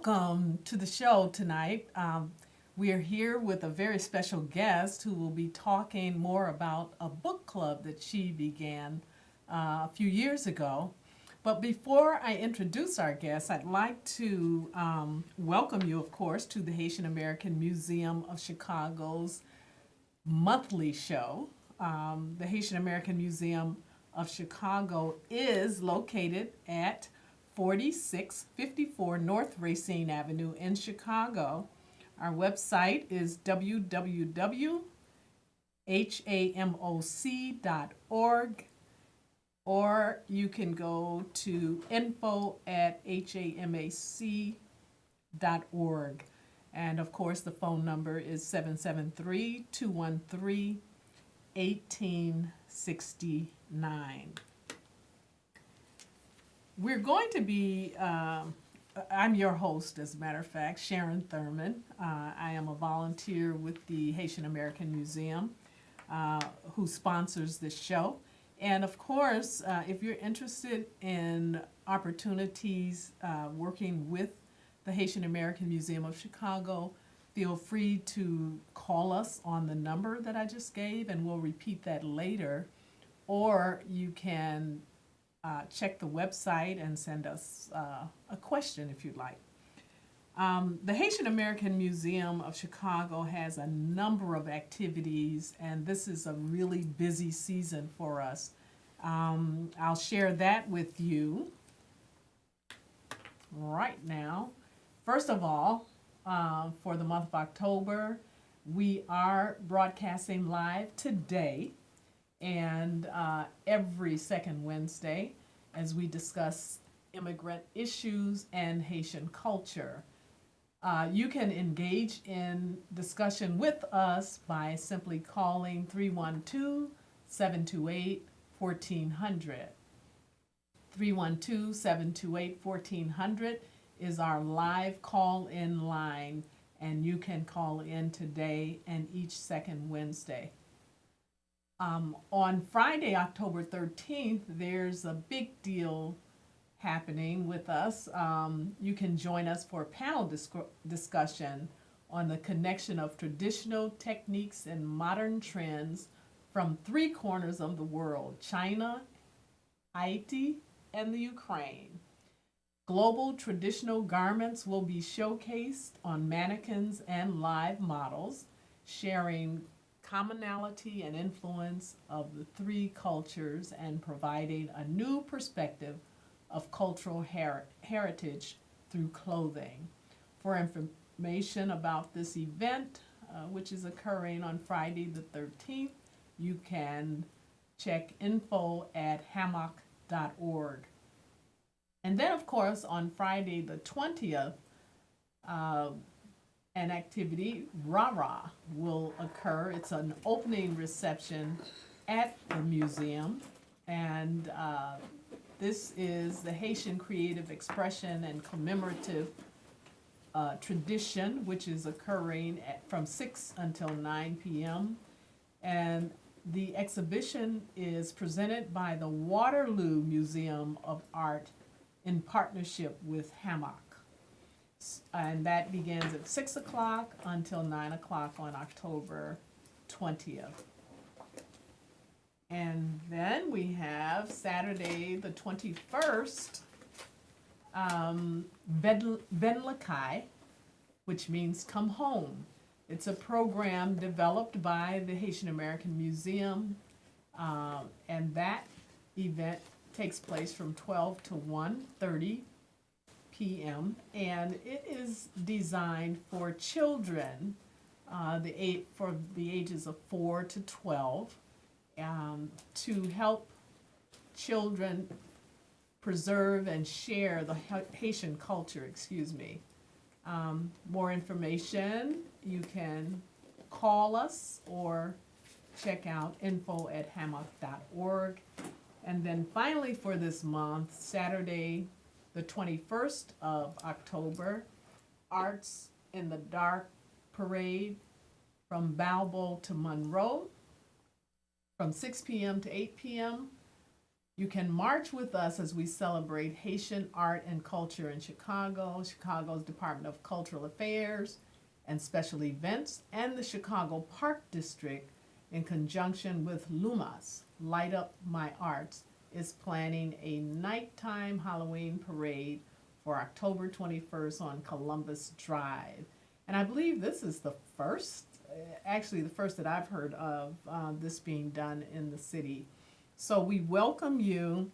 welcome to the show tonight. We are here with a very special guest who will be talking more about a book club that she began a few years ago. But before I introduce our guest, I'd like to welcome you, of course, to the Haitian American Museum of Chicago's monthly show. The Haitian American Museum of Chicago is located at 4654 North Racine Avenue in Chicago. Our website is www.hamoc.org, or you can go to info@hamac.org. And of course, the phone number is 773-213-1869. We're going to be, I'm your host, as a matter of fact, Sharon Thurman. I am a volunteer with the Haitian American Museum, who sponsors this show. And of course, if you're interested in opportunities working with the Haitian American Museum of Chicago, feel free to call us on the number that I just gave, and we'll repeat that later. Or you can check the website and send us a question if you'd like. The Haitian American Museum of Chicago has a number of activities, and this is a really busy season for us. I'll share that with you right now. First of all, for the month of October, we are broadcasting live today and every second Wednesday as we discuss immigrant issues and Haitian culture. You can engage in discussion with us by simply calling 312-728-1400. 312-728-1400 is our live call-in line, and you can call in today and each second Wednesday. On Friday, October 13th, there's a big deal happening with us. You can join us for a panel discussion on the connection of traditional techniques and modern trends from three corners of the world: China, Haiti, and the Ukraine. Global traditional garments will be showcased on mannequins and live models, sharing commonality and influence of the three cultures and providing a new perspective of cultural heritage through clothing. For information about this event, which is occurring on Friday the 13th, you can check info@hamoc.org. And then, of course, on Friday the 20th, an activity, Rah-Rah, will occur. It's an opening reception at the museum, and this is the Haitian creative expression and commemorative tradition, which is occurring from 6 until 9 p.m. And the exhibition is presented by the Waterloo Museum of Art in partnership with HAMOC. And that begins at 6 o'clock until 9 o'clock on October 20th. And then we have Saturday the 21st, Venlakai, which means come home. It's a program developed by the Haitian American Museum, and that event takes place from 12 to 1:30 p.m. and it is designed for children for the ages of 4 to 12, to help children preserve and share the Haitian culture, More information, you can call us or check out info@hamoc.org. And then finally for this month, Saturday, the 21st of October, Arts in the Dark Parade from Balboa to Monroe from 6 p.m. to 8 p.m. You can march with us as we celebrate Haitian art and culture in Chicago, Chicago's Department of Cultural Affairs and Special Events, and the Chicago Park District, in conjunction with LUMAS, Light Up My Arts, is planning a nighttime Halloween parade for October 21st on Columbus Drive. And I believe this is the first, actually the first that I've heard of this being done in the city. So we welcome you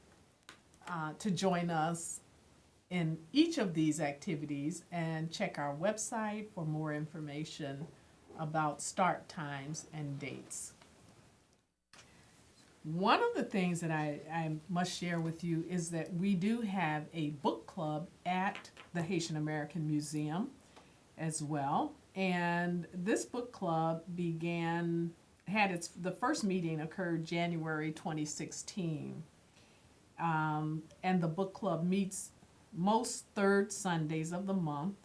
to join us in each of these activities, and check our website for more information about start times and dates. One of the things that I must share with you is that we do have a book club at the Haitian American Museum as well. And this book club the first meeting occurred January 2016. And the book club meets most third Sundays of the month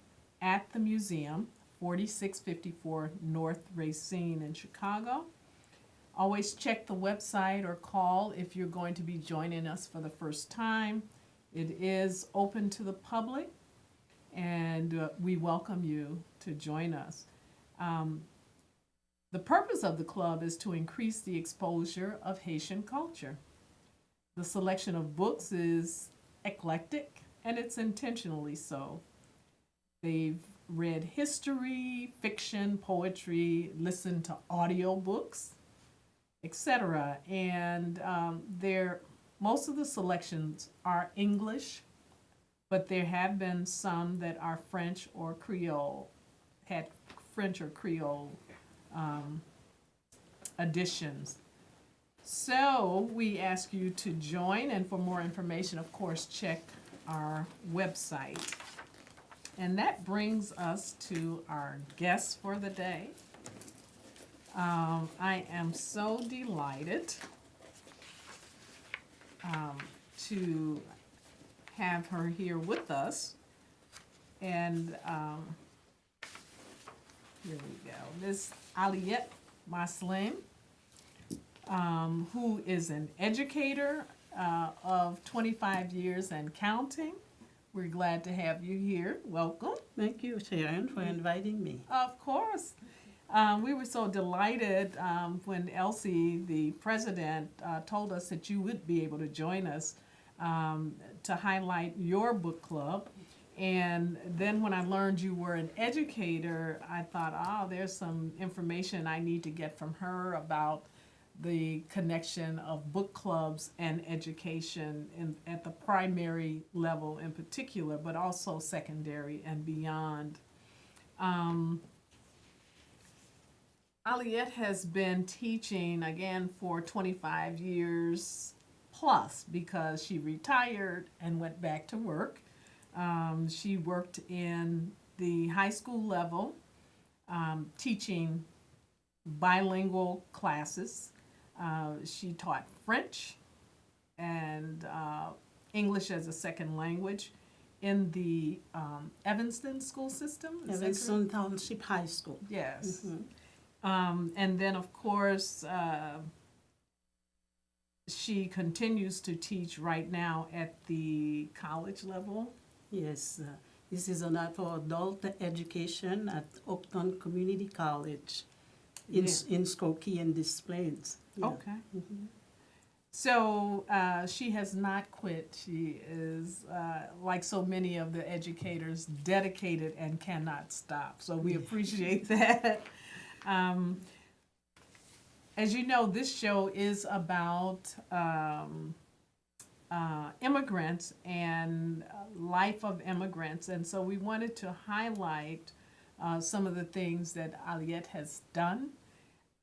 at the museum, 4654 North Racine in Chicago. Always check the website or call if you're going to be joining us for the first time. It is open to the public, and we welcome you to join us. The purpose of the club is to increase the exposure of Haitian culture. The selection of books is eclectic, and it's intentionally so. They've read history, fiction, poetry, listened to audiobooks, etc. And most of the selections are English, but there have been some that are French or Creole, had French or Creole editions. So we ask you to join, and for more information, of course, check our website. And that brings us to our guest for the day. I am so delighted to have her here with us. And here we go. Ms. Aliette Marcelin, who is an educator of 25 years and counting. We're glad to have you here. Welcome. Thank you, Sharon, for inviting me. Of course. We were so delighted when Elsie, the president, told us that you would be able to join us to highlight your book club. And then when I learned you were an educator, I thought, oh, there's some information I need to get from her about the connection of book clubs and education at the primary level in particular, but also secondary and beyond. Aliette has been teaching, again, for 25 years plus, because she retired and went back to work. She worked in the high school level, teaching bilingual classes. She taught French and English as a second language in the Evanston school system. Evanston Township High School. Yes. Mm-hmm. And then, of course, she continues to teach right now at the college level. Yes, this is for adult education at Upton Community College in Skokie and Des Plaines. Yeah. Okay. Mm-hmm. So she has not quit. She is, like so many of the educators, dedicated and cannot stop. So we appreciate that. As you know, this show is about immigrants and life of immigrants. And so we wanted to highlight some of the things that Aliette has done.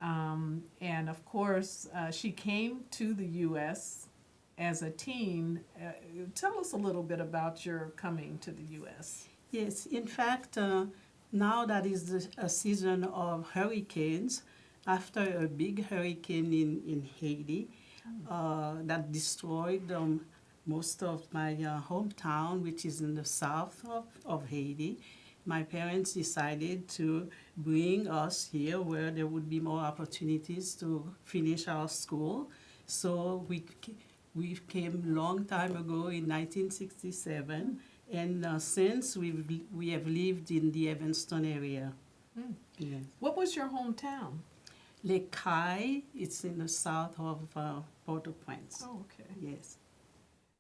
And of course, she came to the U.S. as a teen. Tell us a little bit about your coming to the U.S. Yes, in fact, now that is a season of hurricanes, after a big hurricane in Haiti that destroyed most of my hometown, which is in the south of Haiti. My parents decided to bring us here where there would be more opportunities to finish our school. So We came long time ago in 1967, and since we have lived in the Evanston area. Mm. Yes. What was your hometown? Les Cailles, it's in the south of Port-au-Prince. Oh, okay. Yes.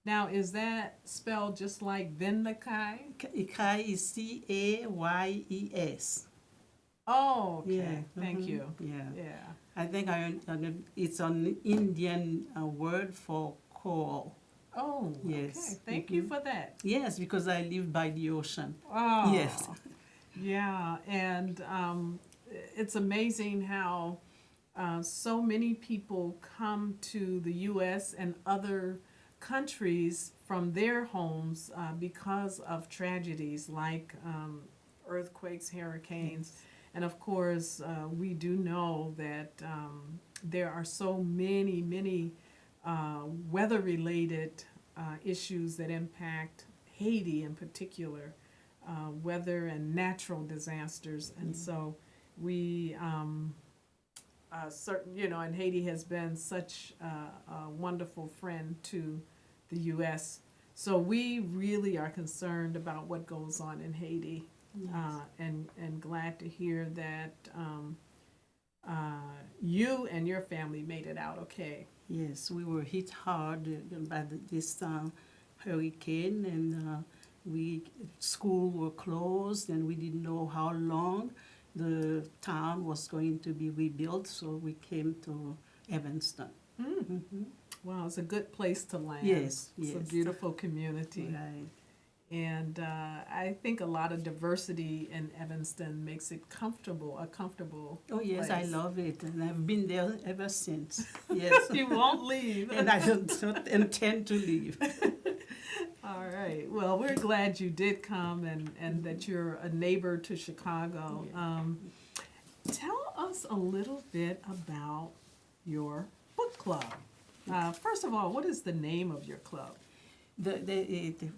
Now, is that spelled just like Venlakai? Cailles is Cayes. Oh, okay. Yeah. Thank you. Yeah. Yeah. I think it's an Indian word for coral. Oh, Yes. okay. Thank you for that. Yes, because I live by the ocean. Oh, Yes. yeah. And it's amazing how so many people come to the U.S. and other countries from their homes because of tragedies like earthquakes, hurricanes. Yes. And of course, we do know that there are so many weather-related issues that impact Haiti in particular, weather and natural disasters. And so we certain, and Haiti has been such a wonderful friend to the U.S. So we really are concerned about what goes on in Haiti. Yes. And glad to hear that you and your family made it out okay. Yes, we were hit hard by this hurricane, and school were closed, and we didn't know how long the town was going to be rebuilt, so we came to Evanston. Mm. Mm-hmm. Wow, it's a good place to land. Yes, It's a yes. beautiful community. Right. And I think a lot of diversity in Evanston makes it a comfortable Oh yes, place. I love it, and I've been there ever since. Yes. You won't leave. And I don't intend to leave. All right. Well, we're glad you did come and that you're a neighbor to Chicago. Tell us a little bit about your book club. First of all, what is the name of your club?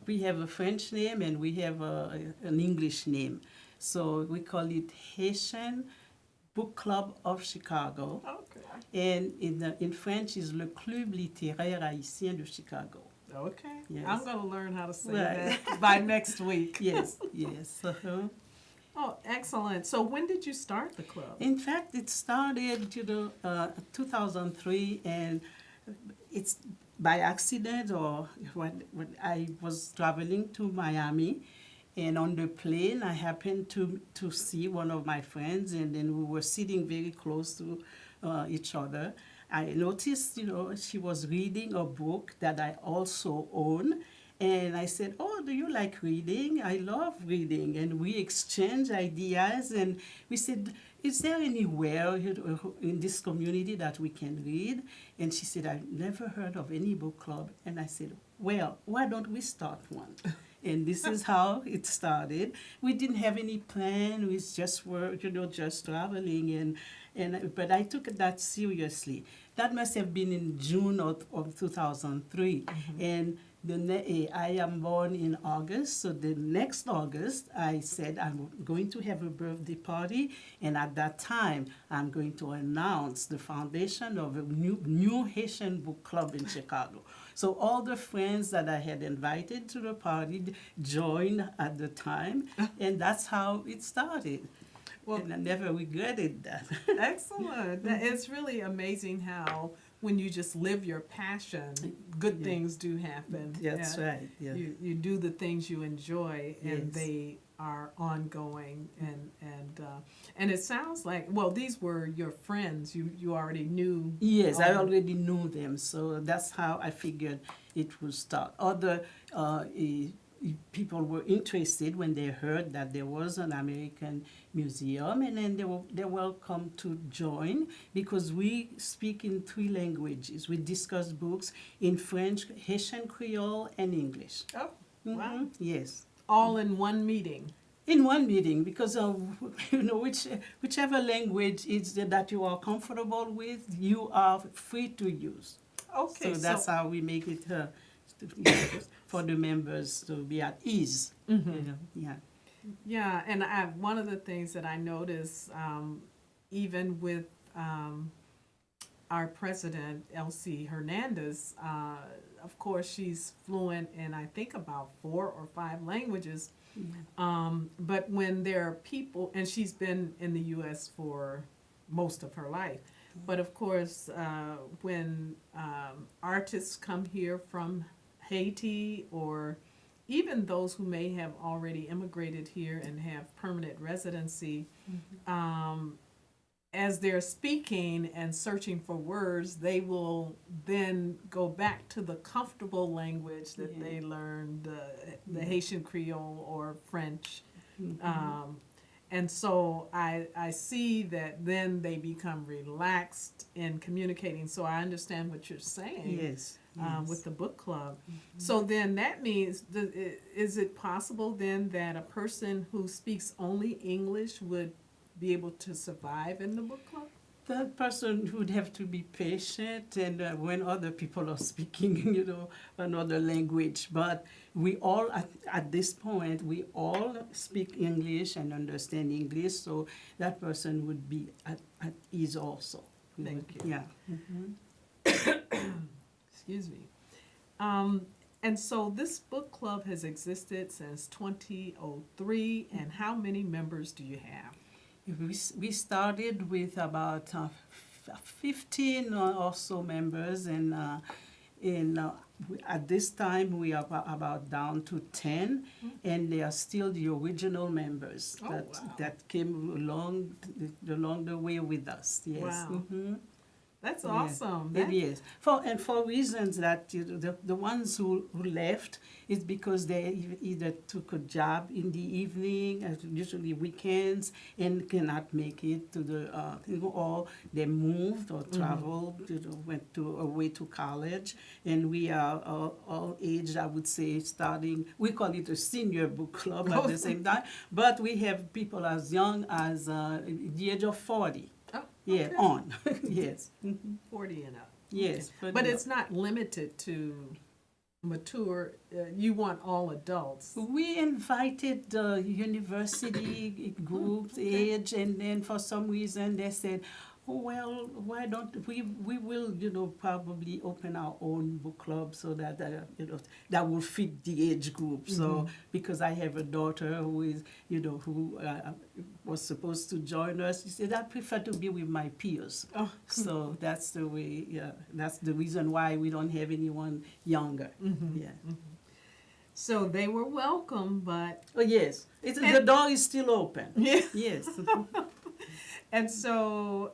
We have a French name and we have an English name. So we call it Haitian Book Club of Chicago. Okay. And in French is Le Club Littéraire Haïtien de Chicago. Okay. Yes. I'm going to learn how to say Right. that by next week. Yes, yes. Uh-huh. Oh, excellent. So when did you start the club? In fact, it started 2003, and it's by accident, or when I was traveling to Miami, and on the plane I happened to see one of my friends, and then we were sitting very close to each other. I noticed, she was reading a book that I also own, and I said, "Oh, do you like reading? I love reading." And we exchanged ideas, and we said, "Is there anywhere in this community that we can read?" And she said, "I've never heard of any book club." And I said, "Well, why don't we start one?" And this is how it started. We didn't have any plan. We just were, just traveling, but I took that seriously. That must have been in June of 2003, and I am born in August, so the next August, I said I'm going to have a birthday party, and at that time, I'm going to announce the foundation of a new Haitian book club in Chicago. So all the friends that I had invited to the party joined at the time, and that's how it started. Well, and I never regretted that. Excellent. It's really amazing how when you just live your passion, good things do happen. That's right. Yeah. You do the things you enjoy, and Yes. they are ongoing. And it sounds like, well, these were your friends. You already knew. Yes, I already knew them, so that's how I figured it would start. Other people were interested when they heard that there was an American museum, and then they're welcome to join, because we speak in 3 languages. We discuss books in French, Haitian Creole, and English. Oh, wow. Yes. All in one meeting. In one meeting, because whichever language is that you are comfortable with, you are free to use. Okay. So that's how we make it for the members to be at ease. Yeah. Yeah, and one of the things that I notice, even with our president, Elsie Hernandez, of course, she's fluent in, I think, about 4 or 5 languages. But when there are people, and she's been in the U.S. for most of her life, but of course, when artists come here from Haiti, or even those who may have already immigrated here and have permanent residency, as they're speaking and searching for words, they will then go back to the comfortable language that they learned, the Haitian Creole or French. And so I see that then they become relaxed in communicating. So I understand what you're saying. Yes. With the book club. So then that means, is it possible then that a person who speaks only English would be able to survive in the book club? That person would have to be patient, and when other people are speaking, another language. But we all, at this point, we all speak English and understand English, so that person would be at ease also. Thank you. Yeah. Excuse me. And so this book club has existed since 2003, and how many members do you have? We started with about 15 or so members, and at this time we are about down to 10, and they are still the original members that came along the way with us. Yes. Wow. That's awesome. It is. For reasons that the ones who left is because they either took a job in the evening, usually weekends, and cannot make it to the or they moved or traveled, went away to college, and we are all aged. I would say starting. We call it a senior book club at the same time, but we have people as young as the age of 40. Yeah, okay. on. Yes. 40 and up. Yes. Okay. But it's not limited to mature, you want all adults. We invited the university groups, age, and then for some reason they said, oh, well, why don't we will, probably open our own book club so that, that will fit the age group. So, because I have a daughter who is, who was supposed to join us, she said, I prefer to be with my peers. Oh. So that's the way, that's the reason why we don't have anyone younger. Yeah. So they were welcome, but... Oh, yes. The door is still open. Yeah. Yes. And so,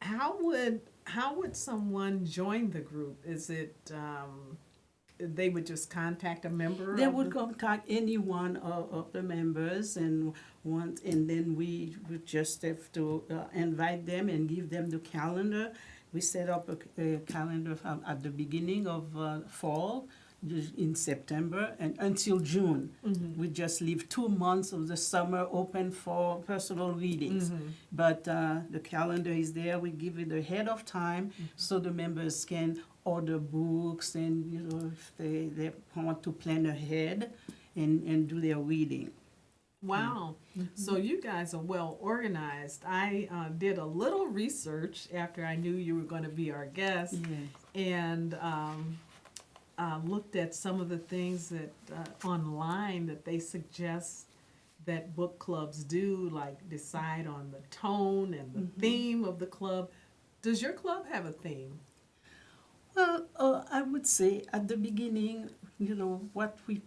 how would someone join the group? Is it they would just contact a member? They would contact any one of the members, and then we would just have to invite them and give them the calendar. We set up a calendar at the beginning of fall, in September, and until June. We just leave 2 months of the summer open for personal readings. But the calendar is there. We give it ahead of time so the members can order books, and if they want to plan ahead and do their reading. Wow. So you guys are well organized. I did a little research after I knew you were going to be our guest, and looked at some of the things that online that they suggest that book clubs do, like decide on the tone and the theme of the club. Does your club have a theme? Well, I would say at the beginning, what we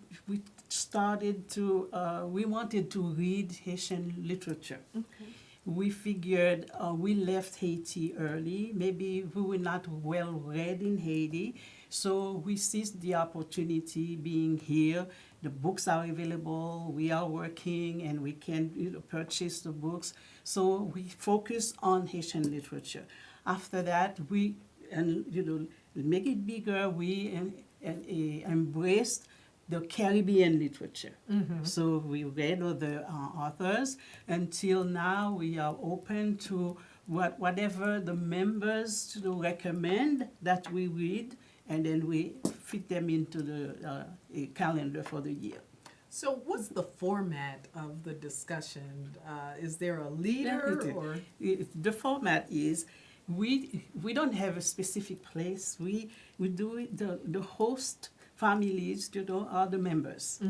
started to, we wanted to read Haitian literature. We figured we left Haiti early. Maybe we were not well read in Haiti. So we seized the opportunity being here. The books are available. We are working, and we can purchase the books. So we focus on Haitian literature. After that, we make it bigger. We embraced the Caribbean literature. So we read other authors. Until now, we are open to whatever the members recommend that we read, and then we fit them into the calendar for the year. So what's the format of the discussion? Is there a leader? The format is we don't have a specific place. We do it, the host families, are the members.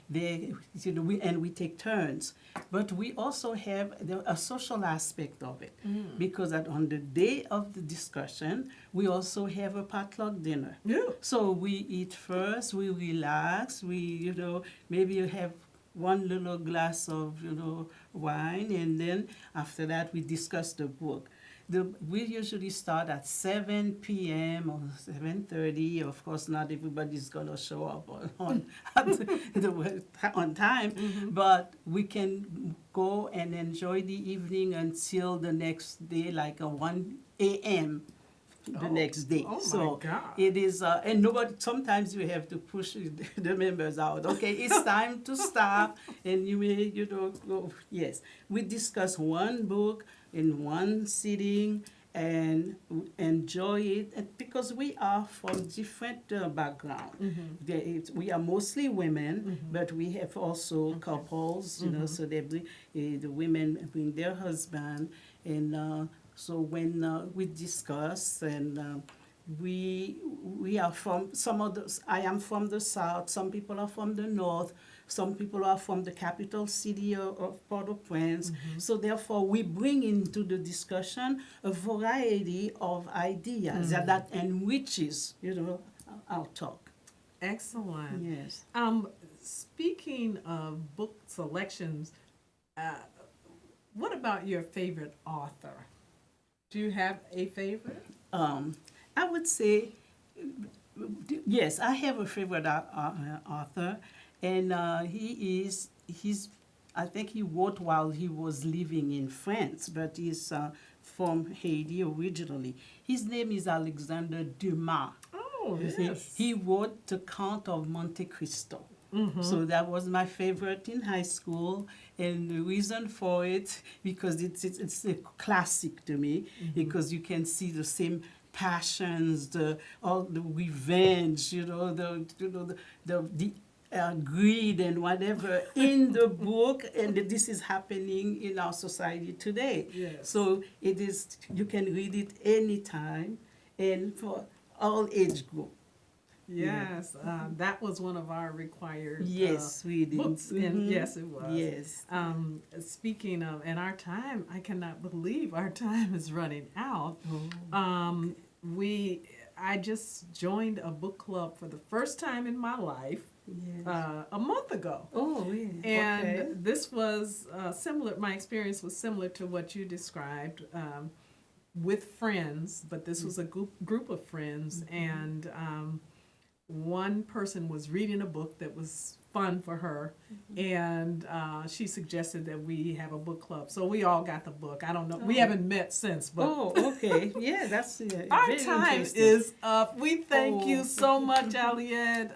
They, we take turns. But we also have a social aspect of it, because on the day of the discussion, we also have a potluck dinner. Yeah. So we eat first, we relax, maybe you have one little glass of, wine, and then after that we discuss the book. We usually start at 7 p.m. or 7:30. Of course, not everybody's going to show up on time, but we can go and enjoy the evening until the next day, like 1 a.m. the next day. Oh, so my God. it is, and nobody, sometimes you have to push the members out. Okay, it's time to stop, and you may, go. Yes, we discuss one book in one sitting and enjoy it, and because we are from different background. We are mostly women, but we have also couples, so the women bring their husband, and so when we discuss, and we are from I am from the south, some people are from the north, some people are from the capital city of Port-au-Prince. So therefore, we bring into the discussion a variety of ideas that enriches, our talk. Excellent. Yes. Speaking of book selections, what about your favorite author? Do you have a favorite? I would say, yes, I have a favorite author, and I think he wrote while he was living in France, but he's from Haiti originally. His name is Alexander Dumas. Oh, You yes. see, he wrote The Count of Monte Cristo. So that was my favorite in high school, and the reason for it, because it's a classic to me, because you can see the same passions, all the revenge, the greed and whatever in the book, and this is happening in our society today. Yes. So it is, you can read it anytime, and for all age group. Yes, that was one of our required Yes, we did. books. And yes, it was. Yes. Speaking of, and our time, I cannot believe our time is running out. I just joined a book club for the first time in my life Yes. a month ago. Oh, yeah. And Okay. this was similar, my experience was similar to what you described, with friends, but this was a group of friends, and one person was reading a book that was fun for her, and she suggested that we have a book club. So we all got the book. I don't know. We haven't met since, but Oh, okay. Yeah, that's our very time interesting. is up. We thank you Oh. so much, Aliette.